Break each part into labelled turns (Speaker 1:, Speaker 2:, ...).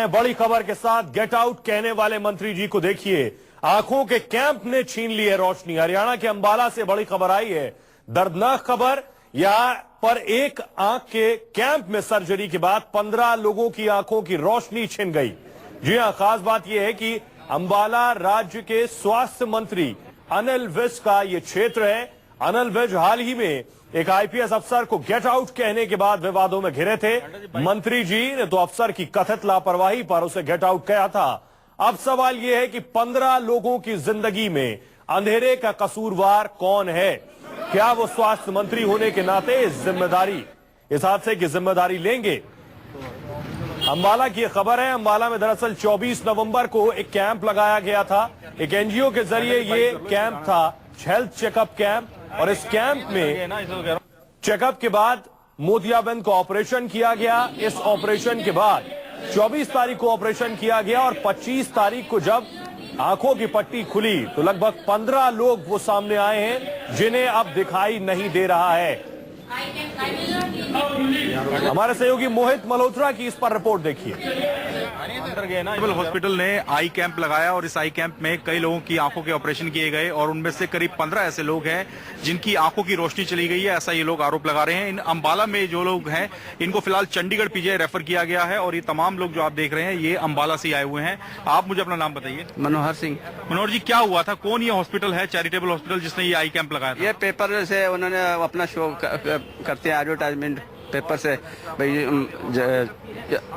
Speaker 1: बड़ी खबर के साथ गेट आउट कहने वाले मंत्री जी को देखिए, आंखों के कैंप ने छीन ली है रोशनी। हरियाणा के अंबाला से बड़ी खबर आई है, दर्दनाक खबर। यहां पर एक आंख के कैंप में सर्जरी के बाद 15 लोगों की आंखों की रोशनी छिन गई। जी हां, खास बात यह है कि अंबाला राज्य के स्वास्थ्य मंत्री अनिल विज का यह क्षेत्र है। अनिल विज हाल ही में एक आईपीएस अफसर को गेट आउट कहने के बाद विवादों में घिरे थे। मंत्री जी ने तो अफसर की कथित लापरवाही पर उसे गेट आउट कहा था। अब सवाल यह है कि 15 लोगों की जिंदगी में अंधेरे का कसूरवार कौन है? क्या वो स्वास्थ्य मंत्री होने के नाते इस हादसे की जिम्मेदारी लेंगे? अंबाला की खबर है। अंबाला में दरअसल 24 नवंबर को एक कैंप लगाया गया था। एक एनजीओ के जरिए ये कैंप था, हेल्थ चेकअप कैंप। और इस कैंप में चेकअप के बाद मोतियाबिंद को ऑपरेशन किया गया। इस ऑपरेशन के बाद 24 तारीख को ऑपरेशन किया गया और 25 तारीख को जब आंखों की पट्टी खुली तो लगभग 15 लोग वो सामने आए हैं जिन्हें अब दिखाई नहीं दे रहा है। हमारे सहयोगी मोहित मल्होत्रा की इस पर रिपोर्ट देखिए।
Speaker 2: हॉस्पिटल ने आई कैंप लगाया और इस आई कैंप में कई लोगों की आंखों के ऑपरेशन किए गए और उनमें से करीब 15 ऐसे लोग हैं जिनकी आंखों की रोशनी चली गई है, ऐसा ये लोग आरोप लगा रहे हैं। इन अंबाला में जो लोग हैं इनको फिलहाल चंडीगढ़ पीजीआई रेफर किया गया है और ये तमाम लोग जो आप देख रहे हैं ये अंबाला से आए हुए हैं। आप मुझे अपना नाम बताइए।
Speaker 3: मनोहर सिंह।
Speaker 2: मनोहर जी, क्या हुआ था? कौन ये हॉस्पिटल है, चैरिटेबल हॉस्पिटल, जिसने ये आई कैंप लगाया था?
Speaker 3: ये पेपर से उन्होंने अपना शो करते हैं, एडवर्टाइजमेंट पेपर से, भाई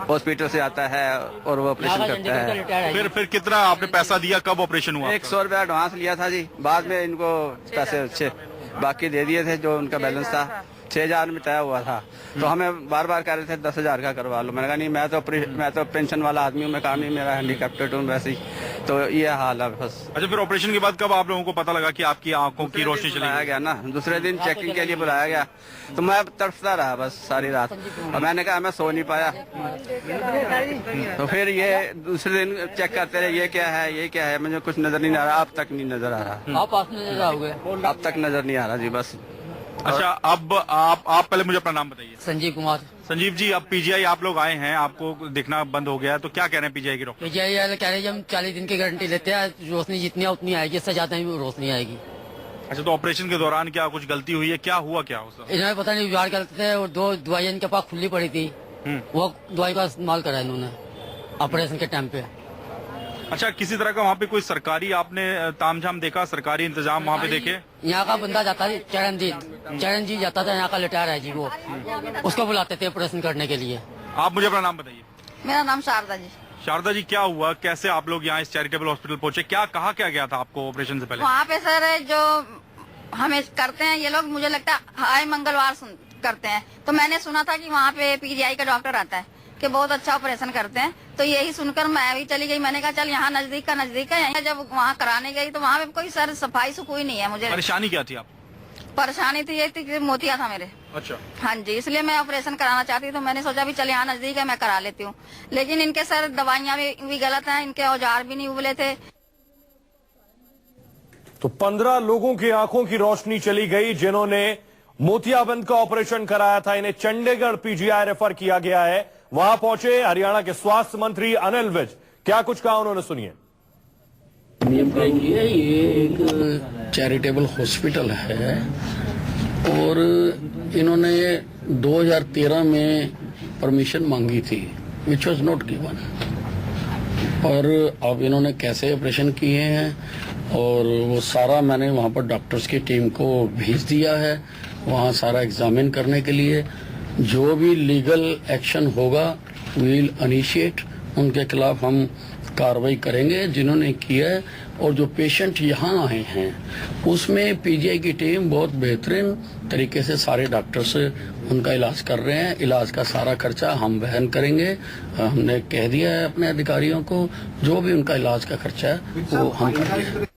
Speaker 3: हॉस्पिटल से आता है और वो ऑपरेशन करता है।
Speaker 2: फिर कितना आपने पैसा दिया? कब ऑपरेशन हुआ?
Speaker 3: 100 रुपया एडवांस लिया था जी, बाद में इनको पैसे अच्छे बाकी दे दिए थे जो उनका बैलेंस था। 6,000 में तय हुआ था तो हमें बार बार कह रहे थे 10,000 का करवा लो। मैंने कहा नहीं, मैं तो पेंशन वाला आदमी हूँ, मैं काम नहीं, मेरा हैंडीकैप्टेड हूँ वैसे ही। तो ये हाल है बस।
Speaker 2: अच्छा, फिर ऑपरेशन के बाद कब आप लोगों को पता लगा कि आपकी आंखों की रोशनी चली
Speaker 3: गया ना? दूसरे दिन चेकिंग के लिए बुलाया गया तो मैं तड़फता रहा बस सारी रात और मैंने कहा मैं सो नहीं पाया। तो फिर ये दूसरे दिन चेक करते रहे, ये क्या है, ये क्या है, मुझे कुछ नजर नहीं आ रहा। अब तक नहीं नजर आ रहा।
Speaker 4: आप पास नजर आओगे?
Speaker 3: अब तक नजर नहीं आ रहा जी बस।
Speaker 2: अच्छा, अब आप पहले मुझे अपना नाम बताइए।
Speaker 4: संजीव कुमार।
Speaker 2: संजीव जी, अब पीजीआई आप लोग आए हैं, आपको दिखना बंद हो गया है, तो क्या कह रहे हैं पीजीआई के डॉक्टर?
Speaker 4: पीजीआई वाले कह रहे हैं हम 40 दिन की गारंटी लेते हैं, रोशनी जितनी उतनी आएगी, इससे ज्यादा ही रोशनी आएगी।
Speaker 2: अच्छा, तो ऑपरेशन के दौरान क्या कुछ गलती हुई है? क्या हुआ क्या उस?
Speaker 4: इन्होंने पता नहीं जुगाड़ करते थे और 2 दवाइयां इनके पास खुली पड़ी थी, वो दवाई का इस्तेमाल करा इन्होंने ऑपरेशन के टाइम पे।
Speaker 2: अच्छा, किसी तरह का वहाँ पे कोई सरकारी आपने तामझाम देखा, सरकारी इंतजाम वहाँ पे देखे?
Speaker 4: यहाँ का बंदा जाता है, चरण जी जाता था, यहाँ का रिटायर है जी, वो उसको बुलाते थे ऑपरेशन करने के लिए।
Speaker 2: आप मुझे अपना नाम बताइए।
Speaker 5: मेरा नाम शारदा जी।
Speaker 2: शारदा जी, क्या हुआ, कैसे आप लोग यहाँ इस चैरिटेबल हॉस्पिटल पहुँचे? क्या कहा क्या गया था आपको ऑपरेशन से पहले?
Speaker 5: वहाँ पे सर जो हमें करते हैं ये लोग, मुझे लगता है हर मंगलवार करते हैं, तो मैंने सुना था कि वहाँ पे पीजीआई का डॉक्टर आता है कि बहुत अच्छा ऑपरेशन करते हैं। तो यही सुनकर मैं भी चली गई। मैंने कहा चल यहाँ नजदीक है। जब वहाँ कराने गई तो वहाँ पे कोई सर सफाई सुकूई नहीं है। मुझे
Speaker 2: परेशानी क्या थी? आप
Speaker 5: परेशानी तो ये थी कि मोतिया था मेरे।
Speaker 2: अच्छा।
Speaker 5: हाँ जी, इसलिए मैं ऑपरेशन कराना चाहती, तो मैंने सोचा भी चल यहाँ नजदीक है, मैं करा लेती हूँ। लेकिन इनके सर दवाइयाँ भी गलत हैं, इनके औजार भी नहीं उबले थे।
Speaker 1: तो 15 लोगों की आंखों की रोशनी चली गई जिन्होंने मोतियाबिंद का ऑपरेशन कराया था। इन्हें चंडीगढ़ पीजीआई रेफर किया गया है। वहां पहुंचे हरियाणा के स्वास्थ्य मंत्री अनिल विज। क्या कुछ कहा उन्होंने, सुनिए।
Speaker 6: ये एक चैरिटेबल हॉस्पिटल है और इन्होंने 2013 में परमिशन मांगी थी, विच वॉज नॉट गिवन। और अब इन्होंने कैसे ऑपरेशन किए हैं और वो सारा मैंने वहाँ पर डॉक्टर्स की टीम को भेज दिया है वहाँ सारा एग्जामिन करने के लिए। जो भी लीगल एक्शन होगा विल इनिशिएट, उनके खिलाफ हम कार्रवाई करेंगे जिन्होंने किया है। और जो पेशेंट यहाँ आए हैं उसमें पीजीआई की टीम बहुत बेहतरीन तरीके से सारे डॉक्टर्स उनका इलाज कर रहे हैं। इलाज का सारा खर्चा हम वहन करेंगे। हमने कह दिया है अपने अधिकारियों को, जो भी उनका इलाज का खर्चा है वो हम करेंगे।